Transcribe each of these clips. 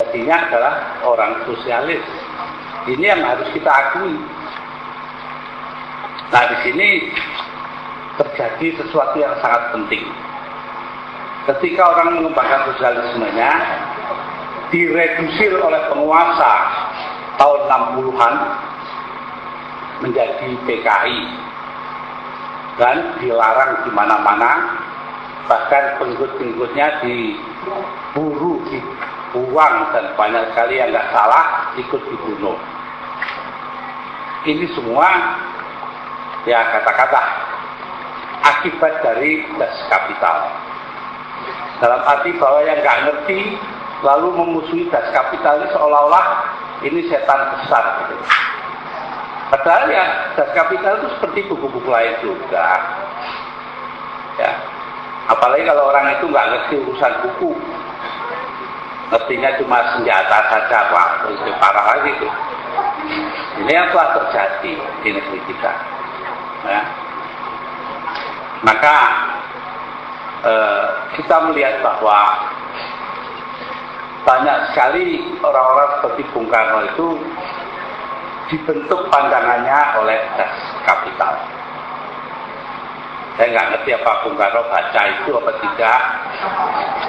sejatinya adalah orang sosialis. Ini yang harus kita akui. Nah, di sini terjadi sesuatu yang sangat penting. Ketika orang mengembangkan sosialismenya, diredusir oleh penguasa tahun 60-an menjadi PKI dan dilarang di mana-mana, bahkan pengikut-pengikutnya diburu, dibuang, dan banyak sekali yang nggak salah ikut dibunuh. Ini semua ya kata-kata akibat dari das kapital. Dalam arti bahwa yang nggak ngerti lalu memusuhi das kapital ini seolah-olah ini setan besar gitu. Padahal ya das kapital itu seperti buku-buku lain juga. Ya. Apalagi kalau orang itu nggak ngerti urusan buku, ngertinya cuma senjata saja, Pak, itu parah lagi itu. Ini yang telah terjadi di negeri kita. Ya. Maka kita melihat bahwa banyak sekali orang-orang seperti Bung Karno itu dibentuk pandangannya oleh das kapital. Saya nggak ngerti apa Bung Karno baca itu apa tidak,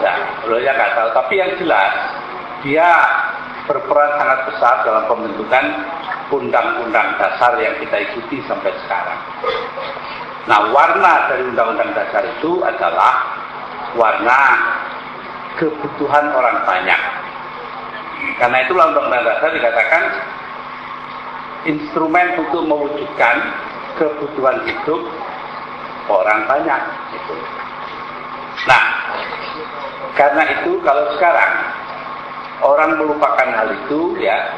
ya, beliau nggak tahu. Tapi yang jelas dia berperan sangat besar dalam pembentukan undang-undang dasar yang kita ikuti sampai sekarang. Nah, warna dari undang-undang dasar itu adalah warna kebutuhan orang banyak. Karena itulah undang-undang dasar dikatakan instrumen untuk mewujudkan kebutuhan hidup orang banyak. Gitu. Nah, karena itu kalau sekarang orang melupakan hal itu, ya,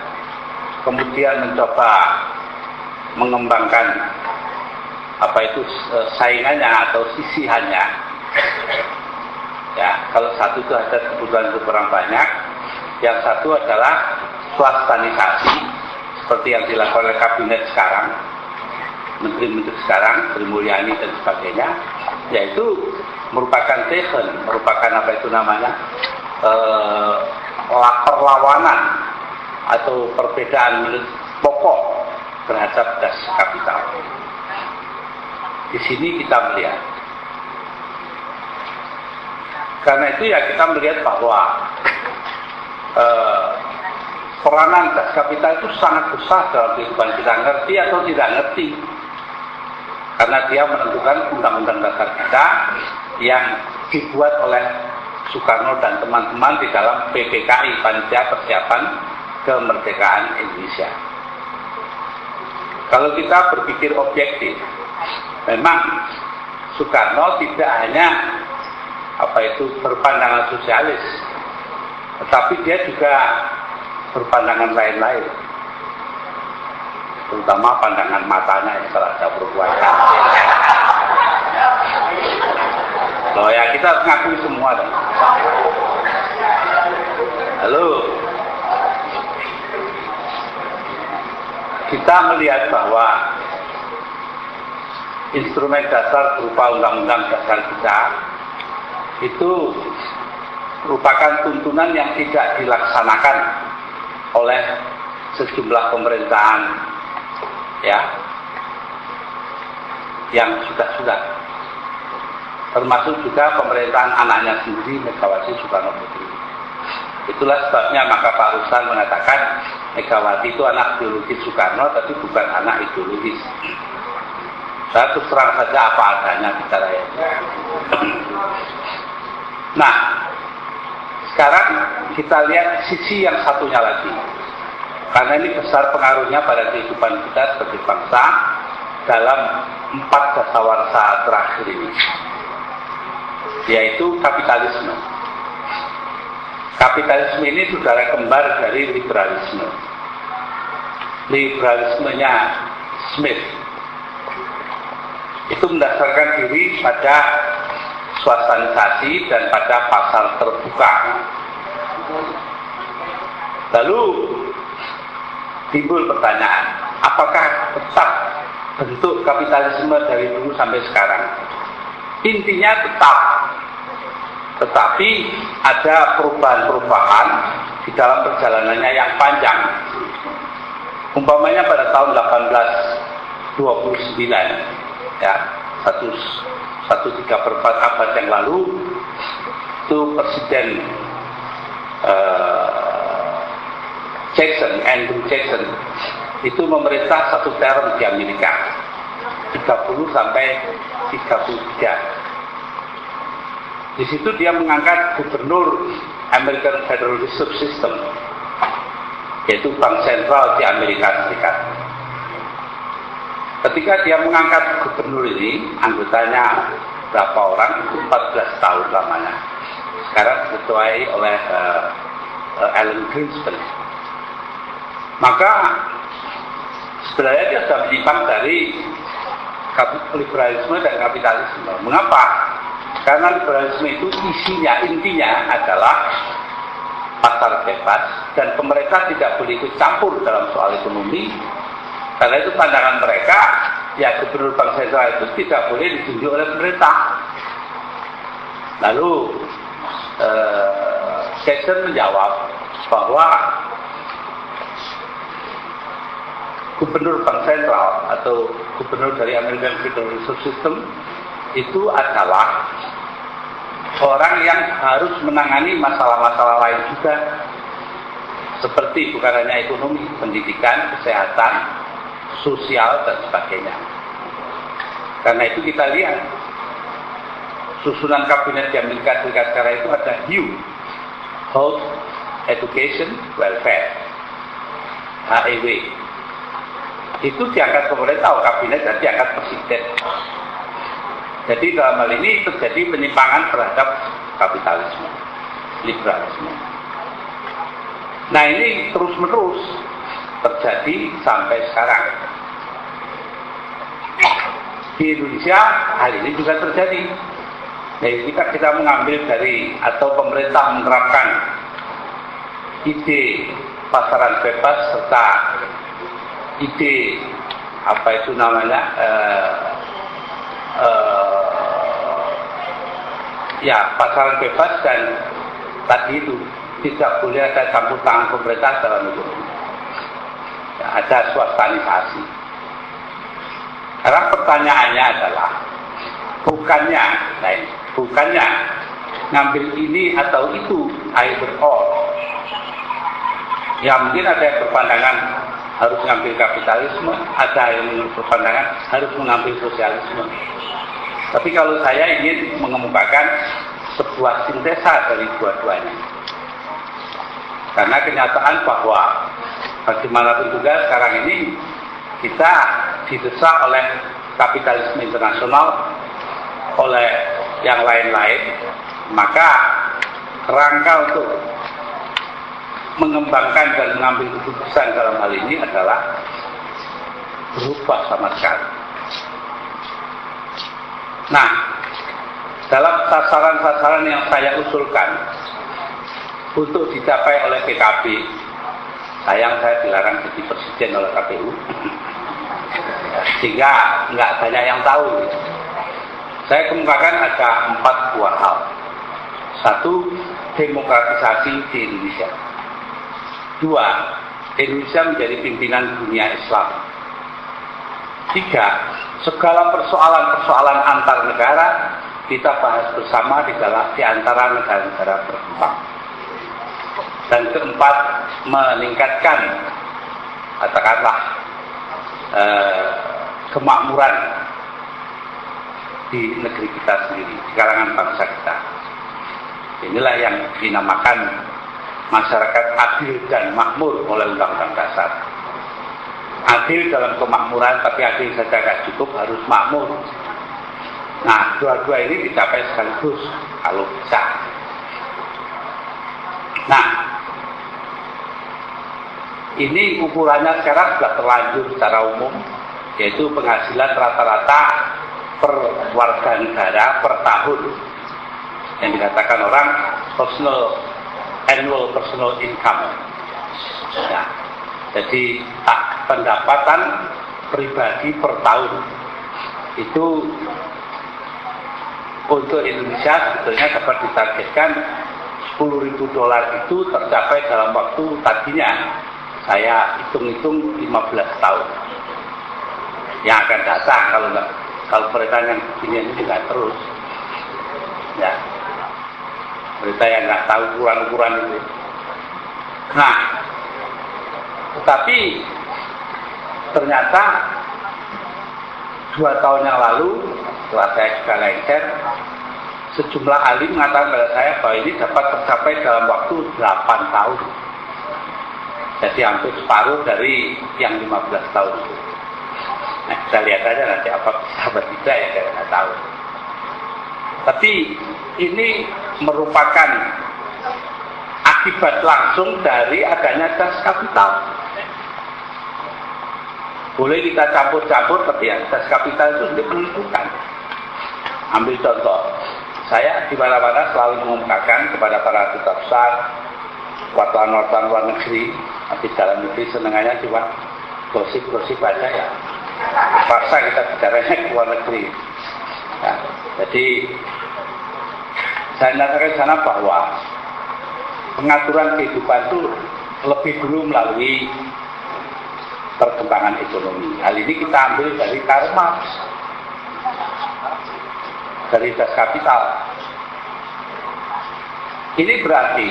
kemudian mencoba mengembangkan apa itu saingannya atau sisihannya, ya, kalau satu itu ada kebutuhan hidup orang banyak, yang satu adalah swastanisasi seperti yang dilakukan oleh kabinet sekarang, menteri-menteri sekarang, Sri Mulyani dan sebagainya, yaitu merupakan teven, merupakan apa itu namanya perlawanan atau perbedaan pokok terhadap das kapital. Di sini kita melihat. Karena itu ya kita melihat bahwa peranan das kapital itu sangat besar dalam kehidupan kita, ngerti atau tidak ngerti. Karena dia menentukan undang-undang dasar kita yang dibuat oleh Soekarno dan teman-teman di dalam PPKI, Panitia Persiapan Kemerdekaan Indonesia. Kalau kita berpikir objektif, memang Soekarno tidak hanya apa itu berpandangan sosialis, tetapi dia juga berpandangan lain-lain, terutama pandangan matanya yang terhadap perbuatan. Loh ya, kita harus ngakui semua dong. Halo, kita melihat bahwa instrumen dasar berupa undang-undang dasar kita itu merupakan tuntunan yang tidak dilaksanakan oleh sejumlah pemerintahan, ya, yang sudah, termasuk juga pemerintahan anaknya sendiri, Megawati Soekarno Putri. Itulah sebabnya maka Pak Ruslan mengatakan Megawati itu anak biologis Soekarno, tapi bukan anak ideologis. Saya terus terang saja apa adanya bicara ya. Nah, sekarang kita lihat sisi yang satunya lagi. Karena ini besar pengaruhnya pada kehidupan kita sebagai bangsa dalam 4 dasawarsa terakhir ini, yaitu kapitalisme. Kapitalisme ini saudara kembar dari liberalisme. Liberalismenya Smith itu mendasarkan diri pada swastanisasi dan pada pasar terbuka. Lalu timbul pertanyaan, apakah tetap bentuk kapitalisme dari dulu sampai sekarang? Intinya tetap, tetapi ada perubahan-perubahan di dalam perjalanannya yang panjang. Umpamanya pada tahun 1829, ya, 1/3 abad yang lalu, itu Presiden Andrew Jackson, itu memerintah 1 term di Amerika, 30 sampai 33. Di situ dia mengangkat gubernur American Federal Reserve System, yaitu bank sentral di Amerika Serikat. Ketika dia mengangkat gubernur ini, anggotanya berapa orang? 14 tahun lamanya. Sekarang diketuai oleh Alan Greenspan. Maka sebenarnya dia sudah menyimpang dari liberalisme dan kapitalisme. Mengapa? Karena liberalisme itu intinya adalah pasar bebas dan pemerintah tidak boleh ikut campur dalam soal ekonomi. Karena itu pandangan mereka, ya gubernur bank sentral itu tidak boleh ditunjuk oleh pemerintah. Lalu Jackson menjawab bahwa gubernur bank sentral atau gubernur dari American Federal Reserve System itu adalah orang yang harus menangani masalah-masalah lain juga, seperti bukan hanya ekonomi, pendidikan, kesehatan, sosial, dan sebagainya. Karena itu kita lihat susunan kabinet di Amerika Serikat sekarang itu ada Health, Education, Welfare, HEW. Itu diangkat pemerintah kabinet dan diangkat presiden. Jadi dalam hal ini terjadi penyimpangan terhadap kapitalisme, liberalisme. Nah ini terus-menerus terjadi sampai sekarang. Di Indonesia hal ini juga terjadi. Jadi kita mengambil dari atau pemerintah menerapkan ide pasaran bebas serta ide apa itu namanya ya pasaran bebas, dan tadi itu tidak boleh ada campur tangan pemerintah dalam itu. Ya, ada swastanisasi. Karena pertanyaannya adalah bukannya ngambil ini atau itu either or. Ya mungkin ada yang berpandangan harus mengambil kapitalisme, ada yang berpandangan harus mengambil sosialisme. Tapi kalau saya ingin mengemukakan sebuah sintesa dari dua-duanya. Karena kenyataan bahwa bagaimanapun juga sekarang ini kita didesak oleh kapitalisme internasional, oleh yang lain-lain, maka kerangka untuk mengembangkan dan mengambil keputusan dalam hal ini adalah berubah sama sekali. Nah, dalam sasaran-sasaran yang saya usulkan untuk dicapai oleh PKB, sayang saya dilarang jadi presiden oleh KPU, sehingga nggak banyak yang tahu. Saya kemukakan ada 4 buah hal. 1, demokratisasi di Indonesia. 2, Indonesia menjadi pimpinan dunia Islam. 3, segala persoalan-persoalan antar negara kita bahas bersama di antara negara-negara berkembang. Dan keempat, meningkatkan katakanlah kemakmuran di negeri kita sendiri, di kalangan bangsa kita. Inilah yang dinamakan masyarakat adil dan makmur oleh Undang-Undang Dasar. Adil dalam kemakmuran, tapi adil saja tidak cukup, harus makmur. Nah, dua-dua ini dicapai sekaligus kalau bisa. Nah, ini ukurannya sekarang sudah terlanjur secara umum, yaitu penghasilan rata-rata per warga negara per tahun, yang dikatakan orang annual personal income. Nah, jadi pendapatan pribadi per tahun itu untuk Indonesia sebetulnya dapat ditargetkan $10.000 itu tercapai dalam waktu tadinya saya hitung-hitung 15 tahun yang akan datang. Kalau mereka yang beginian ini nggak terus, ya mereka yang nggak tahu ukuran-ukuran itu. Nah, tetapi ternyata 2 tahun yang lalu setelah saya juga lengser, sejumlah ahli mengatakan kepada saya bahwa ini dapat tercapai dalam waktu 8 tahun. Jadi hampir separuh dari yang 15 tahun itu. Nah, kita lihat aja nanti apa bisa atau tidak, ya saya nggak tahu. Tapi ini merupakan akibat langsung dari adanya das kapital. Boleh kita campur-campur, tapi ya das kapital itu sendiri menentukan. Ambil contoh, saya di mana-mana selalu mengumumkakan kepada para duta besar, wartawan-wartawan luar negeri, di dalam negeri senengannya cuma gosip-gosip aja ya. Paksa kita bicaranya ke luar negeri. Ya, jadi saya nyatakan di sana bahwa pengaturan kehidupan itu lebih dulu melalui perkembangan ekonomi. Hal ini kita ambil dari Karl Marx, dari das kapital. Ini berarti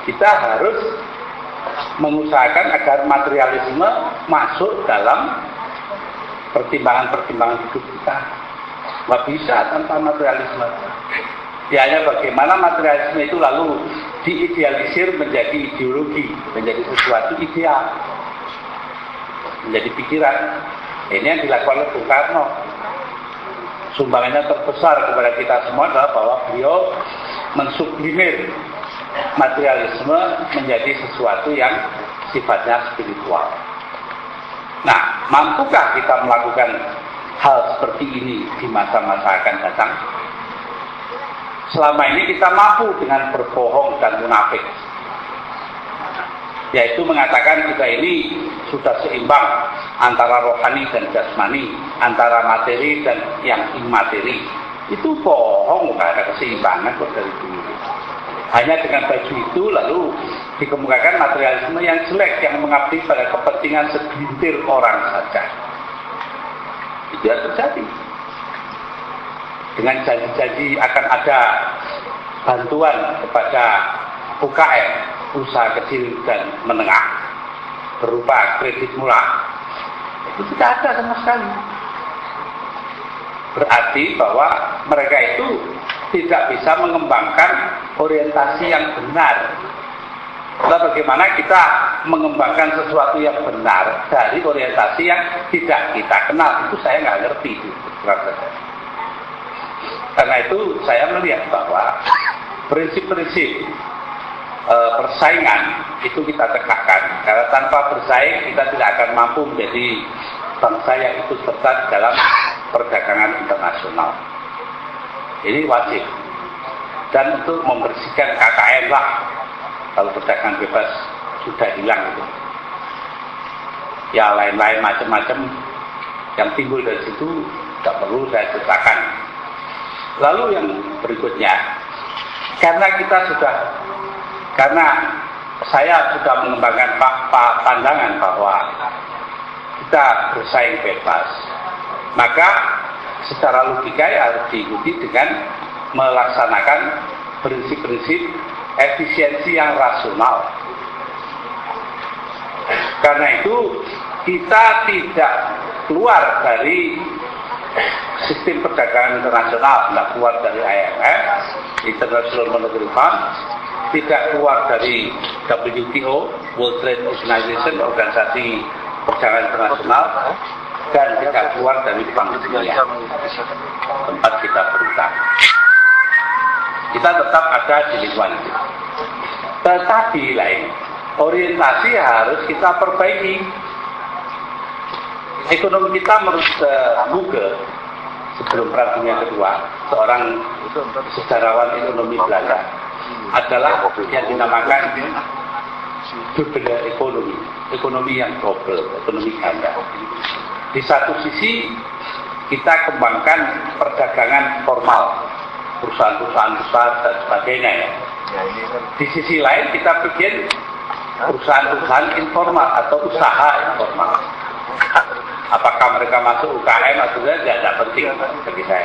kita harus mengusahakan agar materialisme masuk dalam pertimbangan-pertimbangan hidup kita. Nggak bisa tanpa materialisme. Ya, hanya bagaimana materialisme itu lalu diidealisir menjadi ideologi, menjadi sesuatu ideal, menjadi pikiran. Ini yang dilakukan oleh Bung Karno. Sumbangannya terbesar kepada kita semua adalah bahwa beliau mensublimir materialisme menjadi sesuatu yang sifatnya spiritual. Nah, mampukah kita melakukan hal seperti ini di masa-masa akan datang? Selama ini kita mampu dengan berbohong dan munafik, yaitu mengatakan kita ini sudah seimbang antara rohani dan jasmani, antara materi dan yang imateri. Itu bohong, nggak ada keseimbangan kok dari dulu. Hanya dengan baju itu lalu dikemukakan materialisme yang jelek yang mengabdi pada kepentingan segelintir orang saja. Itu yang terjadi. Dengan janji-janji akan ada bantuan kepada UKM, usaha kecil dan menengah, berupa kredit murah, itu tidak ada sama sekali. Berarti bahwa mereka itu tidak bisa mengembangkan orientasi yang benar. Lalu bagaimana kita mengembangkan sesuatu yang benar dari orientasi yang tidak kita kenal? Itu saya nggak ngerti itu. Karena itu saya melihat bahwa prinsip-prinsip persaingan itu kita tegakkan. Karena tanpa bersaing kita tidak akan mampu menjadi bangsa yang ikut serta dalam perdagangan internasional. Ini wajib. Dan untuk membersihkan KKN lah, kalau perdagangan bebas sudah hilang itu. Ya lain-lain macam-macam yang timbul dari situ tidak perlu saya ceritakan. Lalu yang berikutnya, karena saya sudah mengembangkan pandangan bahwa kita bersaing bebas, maka secara logika ya harus diikuti dengan melaksanakan prinsip-prinsip efisiensi yang rasional. Karena itu kita tidak keluar dari sistem perdagangan internasional, tidak keluar dari IMF, International Monetary Fund, tidak keluar dari WTO, World Trade Organization, organisasi perdagangan internasional, dan tidak keluar dari Bank Dunia, tempat kita berutang. Kita tetap ada di lingkungan itu. Tetapi lain, orientasi harus kita perbaiki. Ekonomi kita menurut Google sebelum Perang Dunia Kedua, seorang sejarawan ekonomi Belanda, adalah yang dinamakan double ekonomi, ekonomi yang double, ekonomi ganda. Di satu sisi kita kembangkan perdagangan formal, perusahaan-perusahaan besar dan sebagainya ya. Ya, ini kan. Di sisi lain kita bikin perusahaan-perusahaan informal atau usaha informal. Apakah mereka masuk UKM atau tidak penting bagi saya.